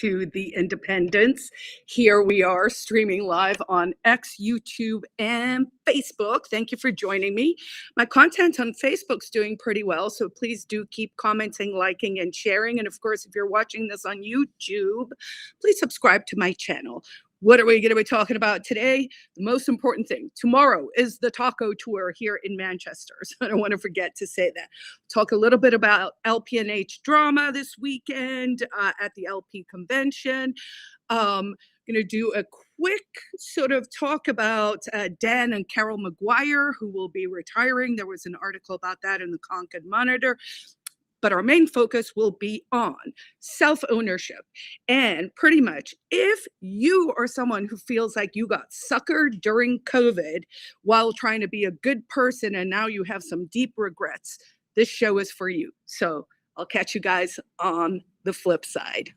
to The Independents. Here we are streaming live on X, YouTube, and Facebook. Thank you for joining me. My content on Facebook's doing pretty well, so please do keep commenting, liking, and sharing. And of course, if you're watching this on YouTube, please subscribe to my channel. What are we going to be talking about today? The most important thing. Tomorrow is the taco tour here in Manchester. So I don't want to forget to say that. Talk a little bit about LP&H drama this weekend at the LP convention. Going to do a quick sort of talk about Dan and Carol Maguire, who will be retiring. There was an article about that in the Concord Monitor. But our main focus will be on self-ownership. And pretty much, if you are someone who feels like you got suckered during COVID while trying to be a good person and now you have some deep regrets, this show is for you. So I'll catch you guys on the flip side.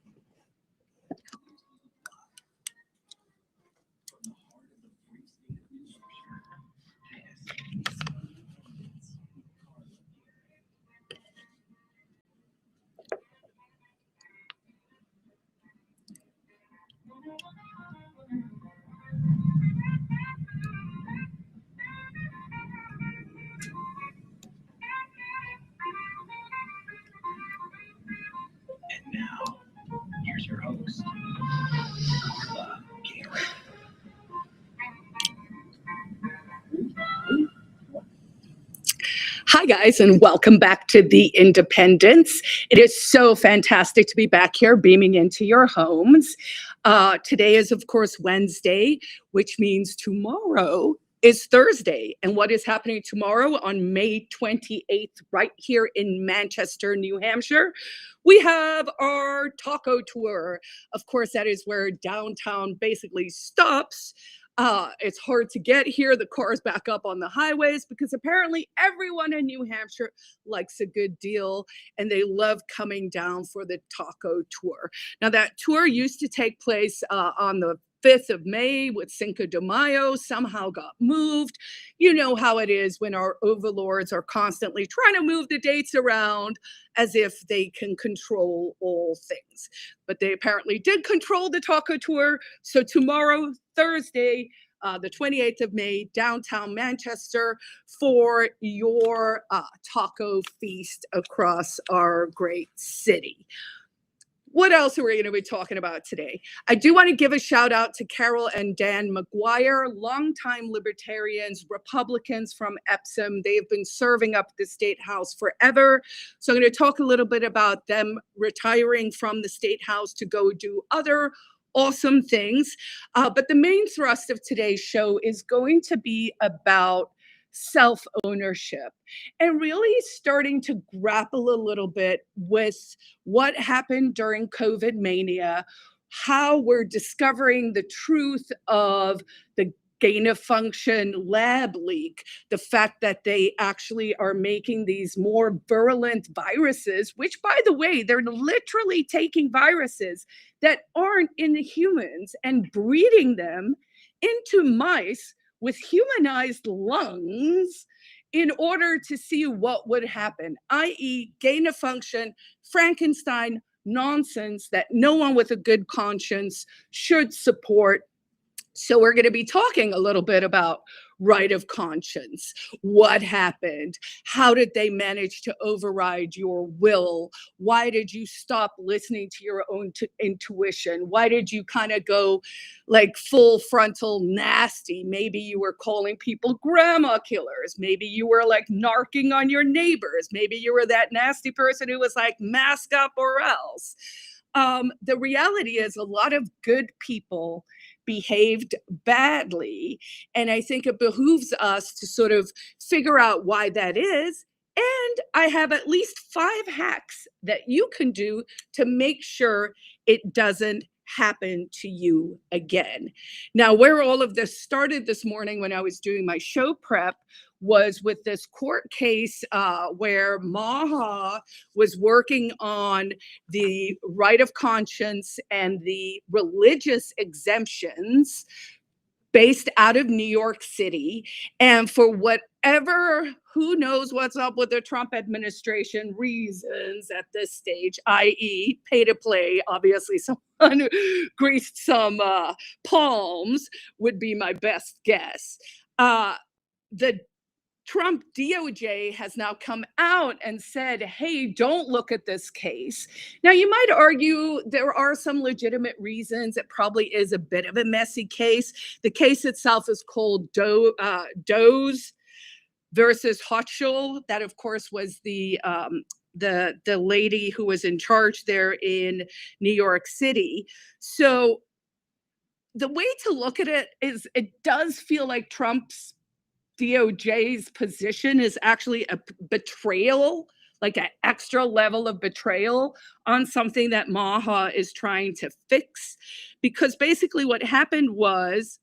And now, here's your host, Gary. Hi, guys, and welcome back to The Independents. It is so fantastic to be back here beaming into your homes. Today is, of course, Wednesday, which means tomorrow is Thursday. And what is happening tomorrow on May 28th, right here in Manchester, New Hampshire? We have our taco tour. Of course, that is where downtown basically stops. It's hard to get here. The cars back up on the highways because apparently everyone in New Hampshire likes a good deal and they love coming down for the taco tour. Now, that tour used to take place on the 5th of May with Cinco de Mayo, somehow got moved. You know how it is when our overlords are constantly trying to move the dates around as if they can control all things. But they apparently did control the taco tour. So tomorrow, Thursday, the 28th of May, downtown Manchester, for your taco feast across our great city. What else are we going to be talking about today? I do want to give a shout out to Carol and Dan Maguire, longtime libertarians, Republicans from Epsom. They have been serving up the State House forever. So I'm going to talk a little bit about them retiring from the State House to go do other awesome things. But the main thrust of today's show is going to be about self-ownership and really starting to grapple a little bit with what happened during COVID mania, how we're discovering the truth of the gain-of-function lab leak, the fact that they actually are making these more virulent viruses, which, by the way, they're literally taking viruses that aren't in humans and breeding them into mice with humanized lungs in order to see what would happen, i.e. gain-of-function, Frankenstein nonsense that no one with a good conscience should support. So we're going to be talking a little bit about right of conscience. What happened? How did they manage to override your will? Why did you stop listening to your own intuition? Why did you kind of go like full frontal nasty? Maybe you were calling people grandma killers. Maybe you were like narking on your neighbors. Maybe you were that nasty person who was like mask up or else. The reality is a lot of good people behaved badly. And I think it behooves us to sort of figure out why that is. And I have at least 5 hacks that you can do to make sure it doesn't happen to you again. Now, where all of this started this morning when I was doing my show prep was with this court case where Maha was working on the right of conscience and the religious exemptions based out of New York City. And for whatever, who knows what's up with the Trump administration reasons at this stage, i.e. pay to play, obviously someone greased some palms would be my best guess. The Trump DOJ has now come out and said, hey, don't look at this case. Now, you might argue there are some legitimate reasons. It probably is a bit of a messy case. The case itself is called Doe's versus Hochul. That, of course, was the lady who was in charge there in New York City. So the way to look at it is it does feel like Trump's DOJ's position is actually a betrayal, like an extra level of betrayal on something that Maha is trying to fix. Because basically what happened was,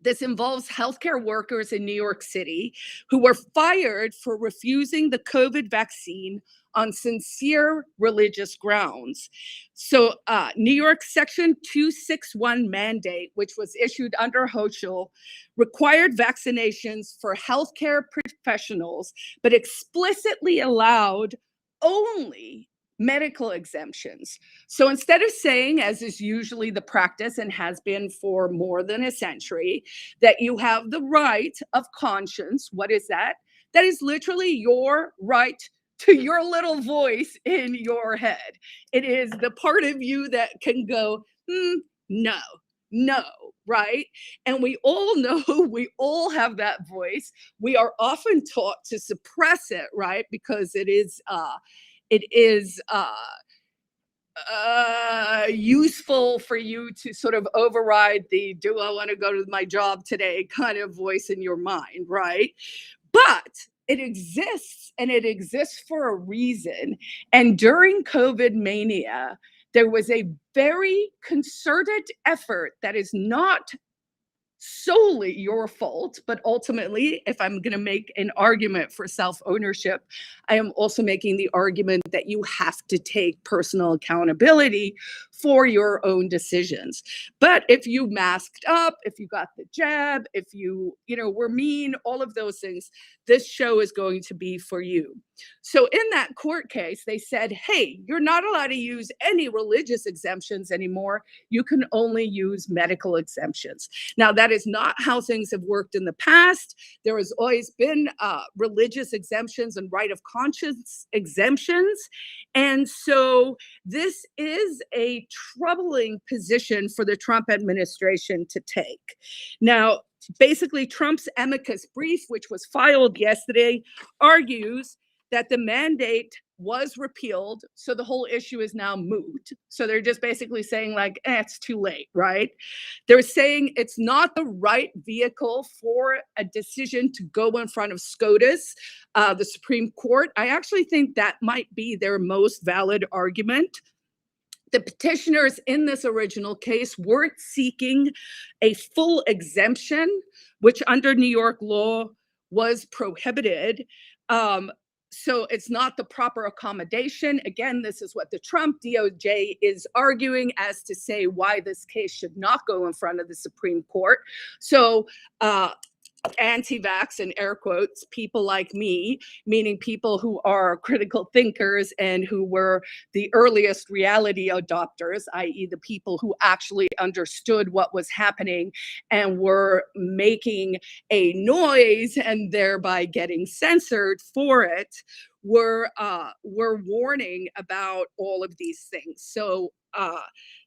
this involves healthcare workers in New York City who were fired for refusing the COVID vaccine on sincere religious grounds. So New York Section 261 mandate, which was issued under Hochul, required vaccinations for healthcare professionals, but explicitly allowed only medical exemptions. So instead of saying, as is usually the practice and has been for more than a century, that you have the right of conscience, what is that? That is literally your right to your little voice in your head. It is the part of you that can go, no, right? And we all know, we all have that voice. We are often taught to suppress it, right? Because it is useful for you to sort of override the do I want to go to my job today kind of voice in your mind, right? But it exists, and it exists for a reason. And during COVID mania, there was a very concerted effort that is not solely your fault, but ultimately, if I'm going to make an argument for self-ownership, I am also making the argument that you have to take personal accountability for your own decisions. But if you masked up, if you got the jab, if you were mean, all of those things, this show is going to be for you. So in that court case, they said, hey, you're not allowed to use any religious exemptions anymore. You can only use medical exemptions. Now, that is not how things have worked in the past. There has always been religious exemptions and right of conscience exemptions. And so this is a troubling position for the Trump administration to take. Now, basically, Trump's amicus brief, which was filed yesterday, argues that the mandate was repealed, so the whole issue is now moot. So they're just basically saying like, it's too late, right? They're saying it's not the right vehicle for a decision to go in front of SCOTUS, the Supreme Court. I actually think that might be their most valid argument. The petitioners in this original case weren't seeking a full exemption, which under New York law was prohibited. So it's not the proper accommodation. Again, this is what the Trump DOJ is arguing as to say why this case should not go in front of the Supreme Court. So anti-vax, in air quotes, people like me, meaning people who are critical thinkers and who were the earliest reality adopters, i.e. the people who actually understood what was happening and were making a noise and thereby getting censored for it, were warning about all of these things. So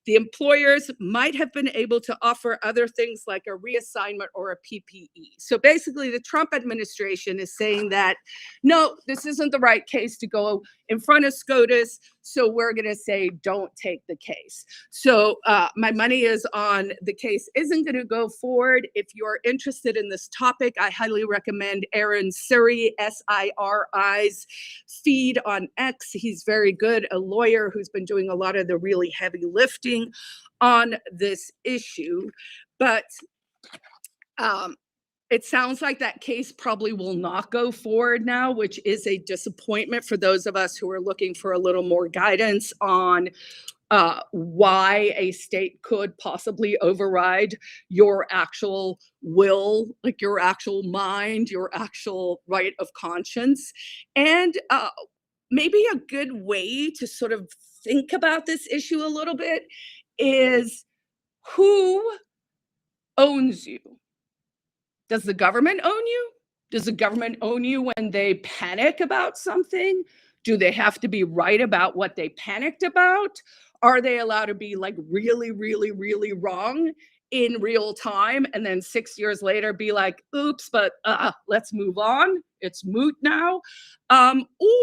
the employers might have been able to offer other things like a reassignment or a PPE. So basically, the Trump administration is saying that, no, this isn't the right case to go in front of SCOTUS, so we're going to say don't take the case. So my money is on the case isn't going to go forward. If you're interested in this topic, I highly recommend Aaron Siri, Siri's feed on X. He's very good, a lawyer who's been doing a lot of the really heavy lifting on this issue. But it sounds like that case probably will not go forward now, which is a disappointment for those of us who are looking for a little more guidance on why a state could possibly override your actual will, like your actual mind, your actual right of conscience. And maybe a good way to sort of think about this issue a little bit is, who owns you? Does the government own you? Does the government own you when they panic about something? Do they have to be right about what they panicked about? Are they allowed to be like really, really, really wrong in real time and then 6 years later be like, oops, but let's move on. It's moot now.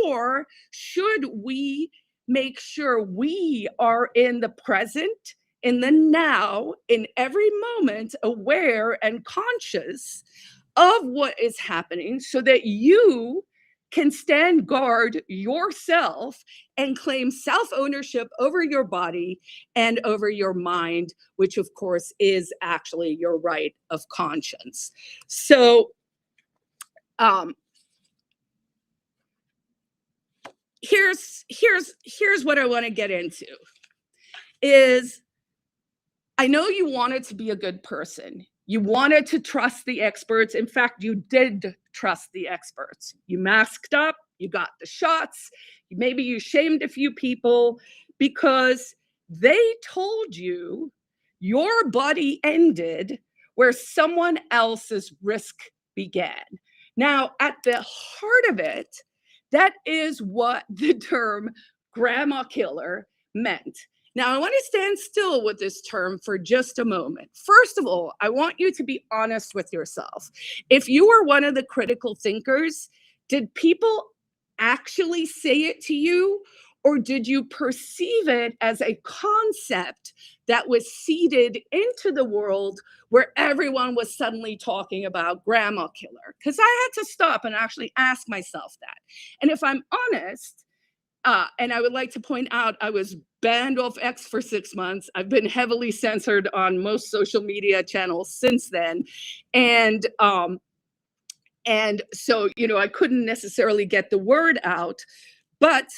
Or should we make sure we are in the present, in the now, in every moment, aware and conscious of what is happening so that you can stand guard yourself and claim self-ownership over your body and over your mind, which of course is actually your right of conscience. So here's what I want to get into is, I know you wanted to be a good person. You wanted to trust the experts. In fact, you did trust the experts. You masked up, you got the shots, maybe you shamed a few people because they told you your body ended where someone else's risk began. Now, at the heart of it, that is what the term grandma killer meant. Now, I want to stand still with this term for just a moment. First of all, I want you to be honest with yourself. If you were one of the critical thinkers, did people actually say it to you, or did you perceive it as a concept that was seeded into the world where everyone was suddenly talking about grandma killer? Because I had to stop and actually ask myself that. And if I'm honest, and I would like to point out, I was banned off X for 6 months. I've been heavily censored on most social media channels since then. And so, I couldn't necessarily get the word out. But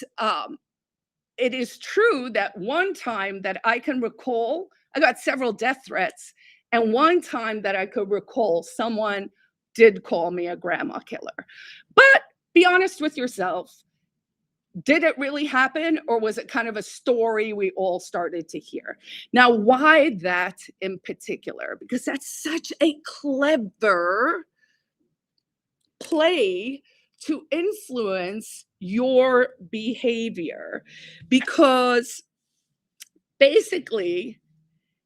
it is true that one time that I can recall, I got several death threats. And one time that I could recall, someone did call me a grandma killer. But be honest with yourself. Did it really happen, or was it kind of a story we all started to hear? Now, why that in particular? Because that's such a clever play to influence your behavior, because basically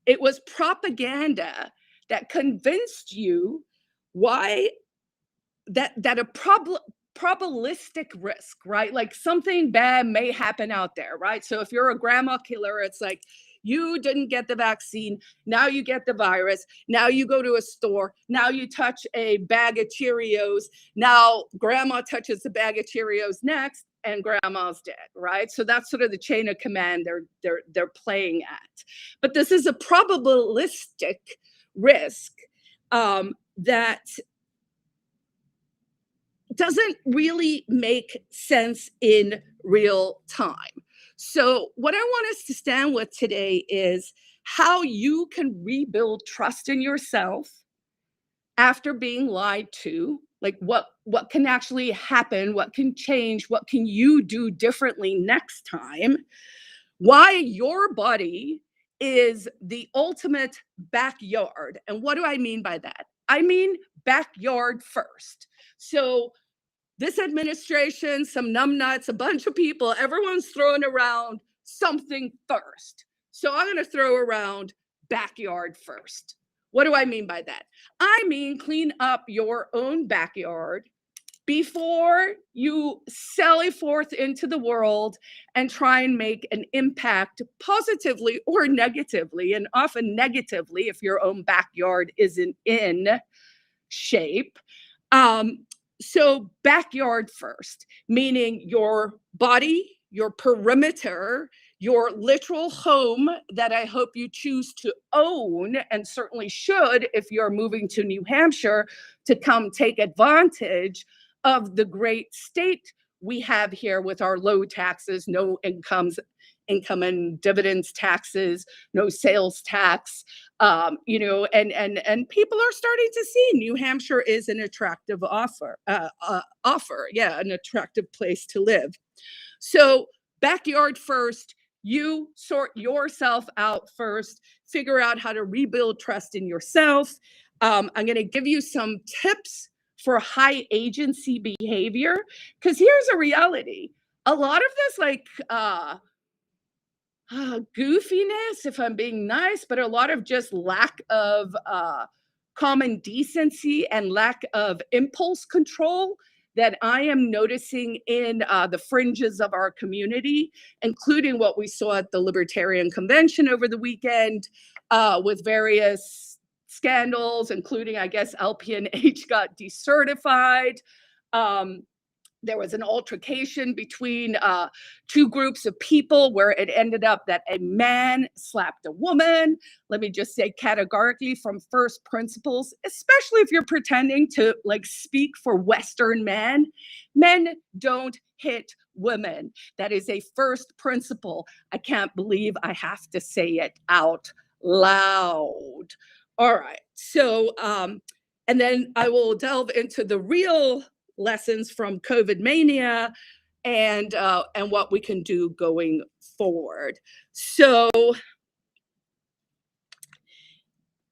it was propaganda that convinced you why that a probabilistic risk, right? Like something bad may happen out there, right? So if you're a grandma killer, it's like, you didn't get the vaccine, now you get the virus, now you go to a store, now you touch a bag of Cheerios, now grandma touches the bag of Cheerios next, and grandma's dead, right? So that's sort of the chain of command they're playing at. But this is a probabilistic risk that doesn't really make sense in real time. So what I want us to stand with today is how you can rebuild trust in yourself after being lied to. Like what can actually happen, what can change, what can you do differently next time? Why your body is the ultimate backyard. And what do I mean by that? I mean backyard first. So this administration, some numbnuts, a bunch of people, everyone's throwing around something first. So I'm going to throw around backyard first. What do I mean by that? I mean, clean up your own backyard before you sally forth into the world and try and make an impact positively or negatively, and often negatively if your own backyard isn't in shape. So backyard first, meaning your body, your perimeter, your literal home that I hope you choose to own, and certainly should if you're moving to New Hampshire to come take advantage of the great state we have here with our low taxes, no incomes, income and dividends taxes, no sales tax, and people are starting to see New Hampshire is an attractive offer, yeah, an attractive place to live. So backyard first, you sort yourself out first, figure out how to rebuild trust in yourself. I'm going to give you some tips for high agency behavior, because here's a reality. A lot of this goofiness, if I'm being nice, but a lot of just lack of common decency and lack of impulse control that I am noticing in the fringes of our community, including what we saw at the Libertarian Convention over the weekend with various scandals, including, I guess, LPNH got decertified. There was an altercation between two groups of people where it ended up that a man slapped a woman. Let me just say categorically from first principles, especially if you're pretending to speak for Western men don't hit women. That is a first principle. I can't believe I have to say it out loud. All right. So, and then I will delve into the real lessons from COVID mania and what we can do going forward. So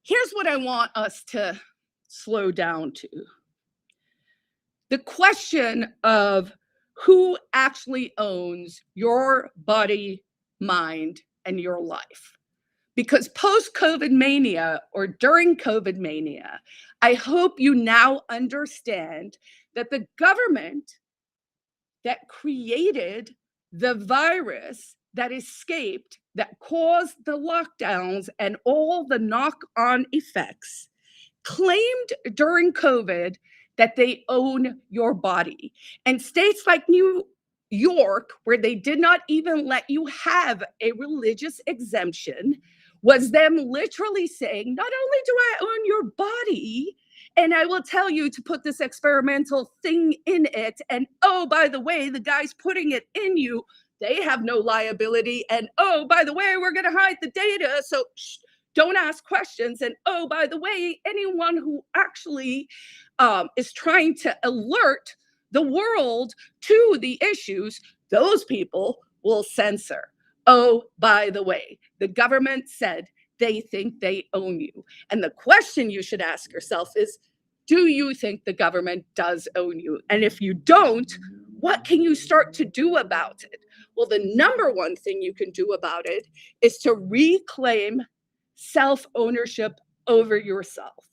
here's what I want us to slow down to. The question of who actually owns your body, mind, and your life. Because post-COVID mania or during COVID mania, I hope you now understand that the government that created the virus that escaped, that caused the lockdowns and all the knock-on effects, claimed during COVID that they own your body. And states like New York, where they did not even let you have a religious exemption, was them literally saying, not only do I own your body, and I will tell you to put this experimental thing in it, and oh, by the way, the guys putting it in you, they have no liability, and oh, by the way, we're going to hide the data, so don't ask questions, and oh, by the way, anyone who actually is trying to alert the world to the issues, those people will censor. Oh, by the way, the government said they think they own you. And the question you should ask yourself is, do you think the government does own you? And if you don't, what can you start to do about it? Well, the number one thing you can do about it is to reclaim self-ownership over yourself,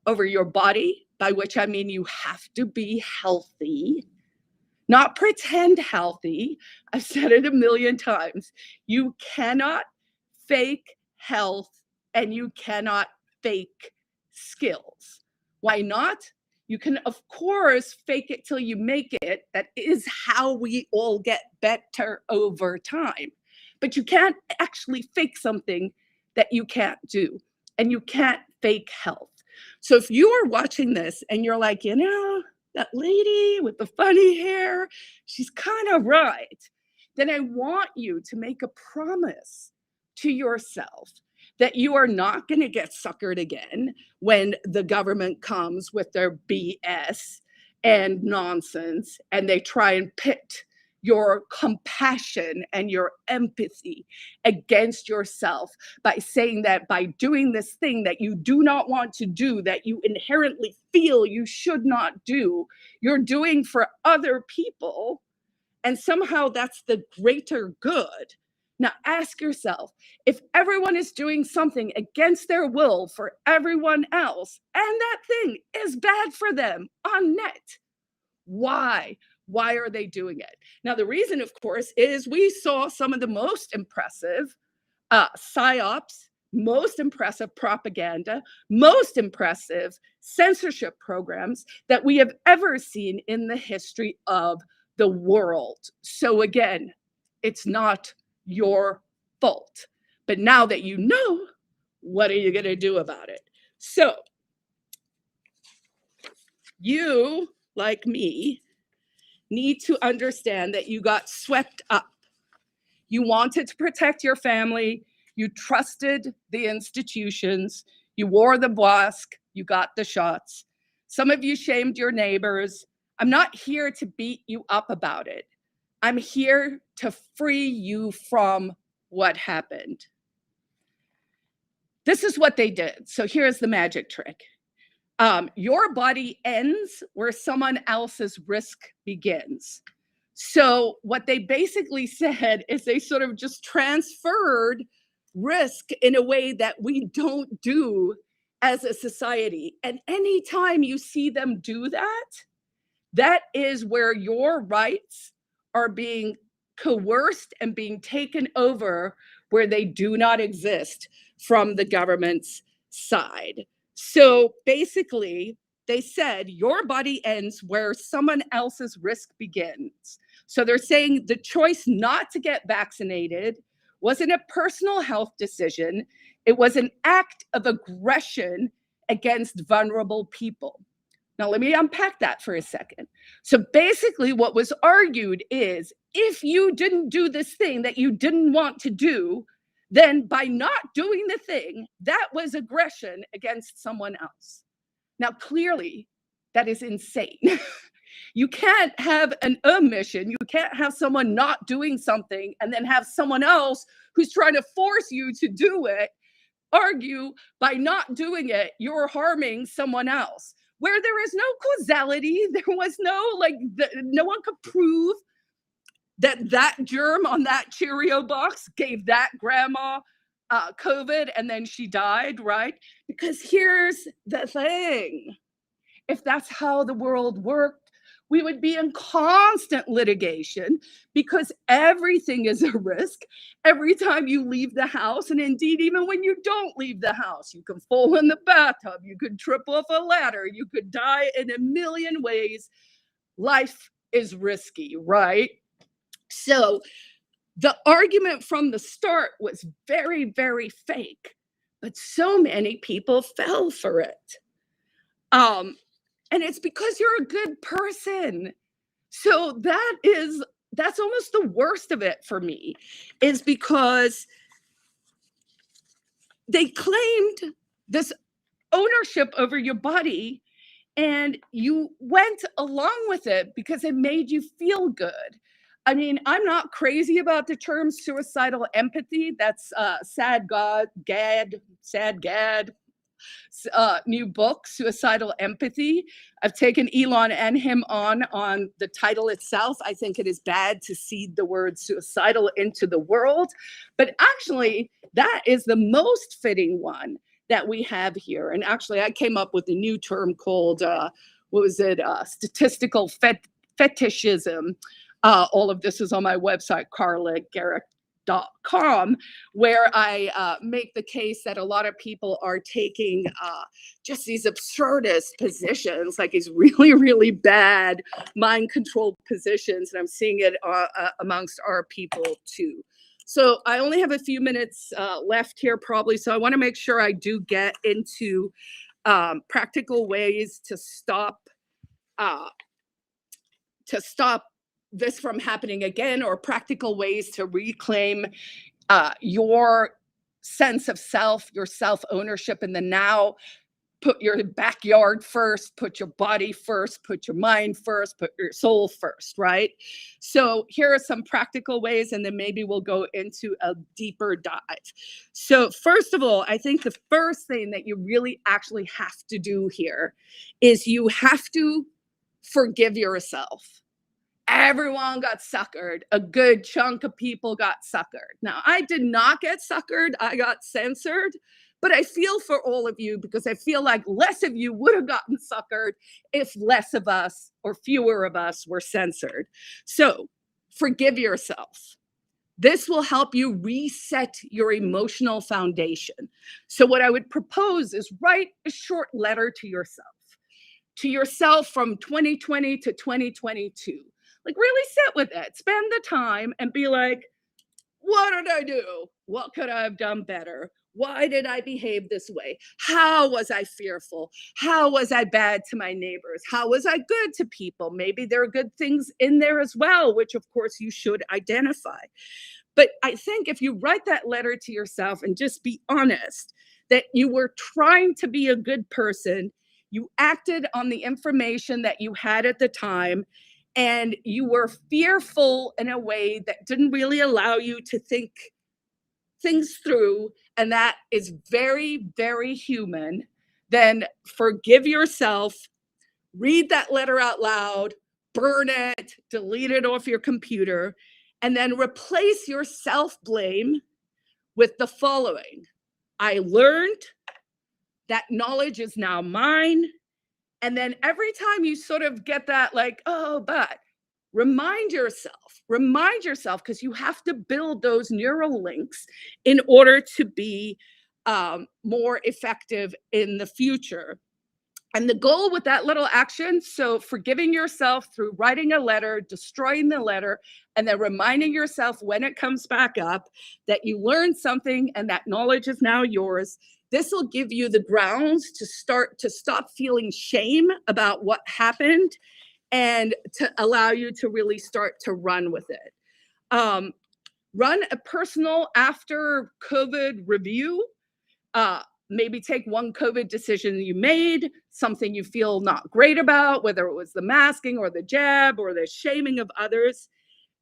over your body, by which I mean you have to be healthy, not pretend healthy. I've said it a million times. You cannot fake health and you cannot fake skills. Why not? You can, of course, fake it till you make it. That is how we all get better over time. But you can't actually fake something that you can't do. And you can't fake health. So if you are watching this and you're like, that lady with the funny hair, she's kind of right, then I want you to make a promise to yourself that you are not going to get suckered again when the government comes with their BS and nonsense and they try and pit your compassion and your empathy against yourself by saying that by doing this thing that you do not want to do, that you inherently feel you should not do, you're doing for other people, and somehow that's the greater good. Now ask yourself, if everyone is doing something against their will for everyone else, and that thing is bad for them on net, why? Why are they doing it? Now, the reason, of course, is we saw some of the most impressive psyops, most impressive propaganda, most impressive censorship programs that we have ever seen in the history of the world. So again, it's not your fault. But now that you know, what are you going to do about it? So you, like me, need to understand that you got swept up You wanted to protect your family. You trusted the institutions. You wore the mask. You got the shots. Some of you shamed your neighbors. I'm not here to beat you up about it. I'm here to free you from what happened. This is what they did. So here's the magic trick. Your body ends where someone else's risk begins. So what they basically said is they sort of just transferred risk in a way that we don't do as a society. And anytime you see them do that, that is where your rights are being coerced and being taken over where they do not exist from the government's side. So basically, they said your body ends where someone else's risk begins. So they're saying the choice not to get vaccinated wasn't a personal health decision. It was an act of aggression against vulnerable people. Now, let me unpack that for a second. So basically, what was argued is if you didn't do this thing that you didn't want to do, then by not doing the thing, that was aggression against someone else. Now, clearly, that is insane. You can't have an omission. You can't have someone not doing something and then have someone else who's trying to force you to do it argue by not doing it, you're harming someone else. Where there is no causality, there was no, no one could prove that germ on that Cheerio box gave that grandma COVID and then she died, right? Because here's the thing. If that's how the world worked, we would be in constant litigation because everything is a risk every time you leave the house. And indeed, even when you don't leave the house, you can fall in the bathtub, you could trip off a ladder, you could die in a million ways. Life is risky, right? So the argument from the start was very, very fake, but so many people fell for it. And it's because you're a good person. So that's almost the worst of it for me, is because they claimed this ownership over your body and you went along with it because it made you feel good. I mean, I'm not crazy about the term suicidal empathy. That's Sad Gad new book, Suicidal Empathy. I've taken Elon and him on the title itself. I think it is bad to seed the word suicidal into the world, but actually that is the most fitting one that we have here. And actually I came up with a new term called, statistical fetishism. All of this is on my website, carlagarrick.com, where I make the case that a lot of people are taking just these absurdist positions, like these really, really bad mind-controlled positions, and I'm seeing it amongst our people too. So I only have a few minutes left here probably, so I want to make sure I do get into practical ways to stop this from happening again, or practical ways to reclaim your sense of self, your self-ownership in the now. Put your backyard first, put your body first, put your mind first, put your soul first, right? So here are some practical ways, and then maybe we'll go into a deeper dive. So first of all, I think the first thing that you really actually have to do here is you have to forgive yourself. Everyone got suckered. A good chunk of people got suckered. Now, I did not get suckered. I got censored. But I feel for all of you because I feel like less of you would have gotten suckered if less of us or fewer of us were censored. So forgive yourself. This will help you reset your emotional foundation. So what I would propose is write a short letter to yourself from 2020 to 2022. Like really sit with it, spend the time and be like, what did I do? What could I have done better? Why did I behave this way? How was I fearful? How was I bad to my neighbors? How was I good to people? Maybe there are good things in there as well, which of course you should identify. But I think if you write that letter to yourself and just be honest that you were trying to be a good person, you acted on the information that you had at the time, and you were fearful in a way that didn't really allow you to think things through, and that is very, very human, then forgive yourself, read that letter out loud, burn it, delete it off your computer, and then replace your self-blame with the following. I learned that knowledge is now mine. And then every time you sort of get that, like, oh, but remind yourself, because you have to build those neural links in order to be more effective in the future. And the goal with that little action, so forgiving yourself through writing a letter, destroying the letter, and then reminding yourself when it comes back up that you learned something and that knowledge is now yours. This will give you the grounds to stop feeling shame about what happened and to allow you to really start to run with it. Run a personal after COVID review. Maybe take one COVID decision you made, something you feel not great about, whether it was the masking or the jab or the shaming of others.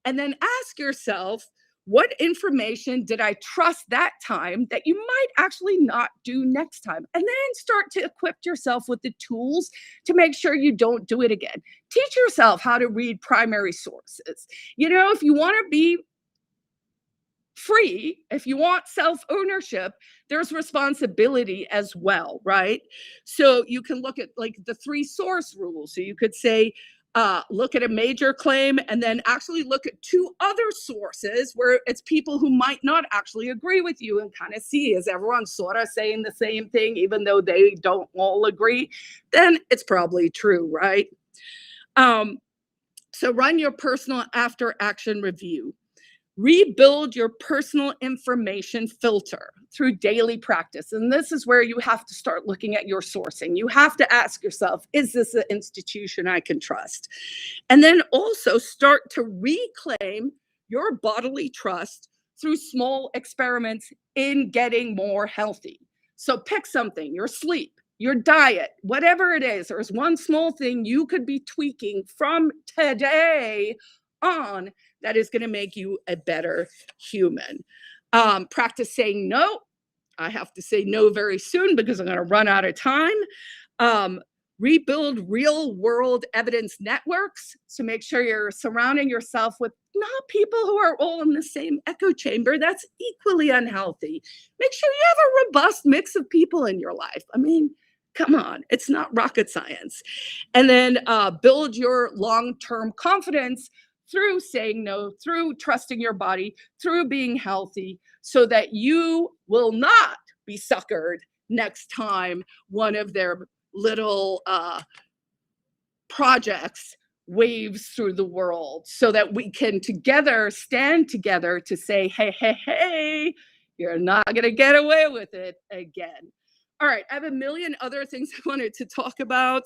And then ask yourself, what information did I trust that time that you might actually not do next time? And then start to equip yourself with the tools to make sure you don't do it again. Teach yourself how to read primary sources. You know, if you want to be free, if you want self-ownership, there's responsibility as well, right? So you can look at like the 3 source rule. So you could say, look at a major claim and then actually look at 2 other sources where it's people who might not actually agree with you and kind of see, is everyone sort of saying the same thing even though they don't all agree? Then it's probably true, right? So run your personal after action review. Rebuild your personal information filter through daily practice. And this is where you have to start looking at your sourcing. You have to ask yourself, is this an institution I can trust? And then also start to reclaim your bodily trust through small experiments in getting more healthy. So pick something, your sleep, your diet, whatever it is. There's one small thing you could be tweaking from today on that is going to make you a better human. Practice saying no. I have to say no very soon because I'm going to run out of time. Rebuild real world evidence networks. So make sure you're surrounding yourself with not people who are all in the same echo chamber. That's equally unhealthy. Make sure you have a robust mix of people in your life. I mean, come on, it's not rocket science. And then build your long-term confidence through saying no, through trusting your body, through being healthy, so that you will not be suckered next time one of their little projects waves through the world, so that we can together stand together to say, hey, hey, hey, you're not going to get away with it again. All right, I have a million other things I wanted to talk about.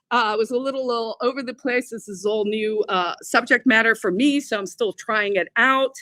I was a little over the place. This is all new subject matter for me, so I'm still trying it out.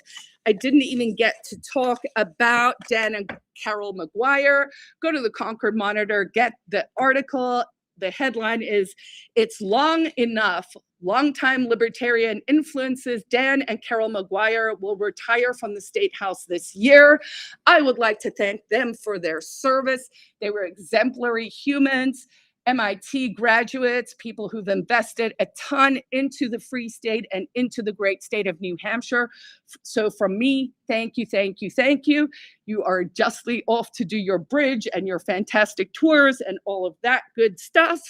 I didn't even get to talk about Dan and Carol McGuire. Go to the Concord Monitor, get the article. The headline is, "It's long enough. Longtime libertarian influences Dan and Carol McGuire will retire from the State House this year." I would like to thank them for their service. They were exemplary humans, MIT graduates, people who've invested a ton into the Free State and into the great state of New Hampshire. So from me, thank you, thank you, thank you. You are justly off to do your bridge and your fantastic tours and all of that good stuff.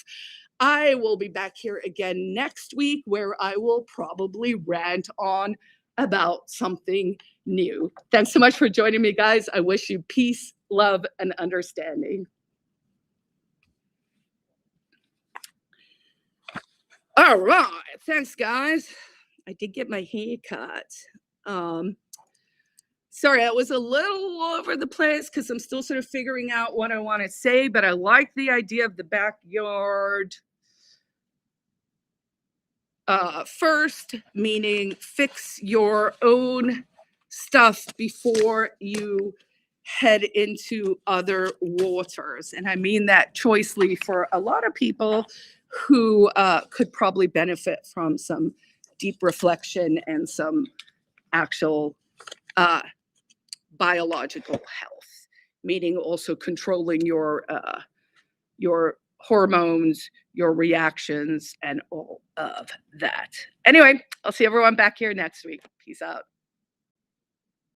I will be back here again next week, where I will probably rant on about something new. Thanks so much for joining me, guys. I wish you peace, love, and understanding. All right, thanks, guys. I did get my hair cut. Sorry, I was a little all over the place because I'm still sort of figuring out what I want to say, but I like the idea of the backyard first, meaning fix your own stuff before you head into other waters. And I mean that choicely for a lot of people who could probably benefit from some deep reflection and some actual biological health, meaning also controlling your hormones, your reactions, and all of that. Anyway, I'll see everyone back here next week. Peace out.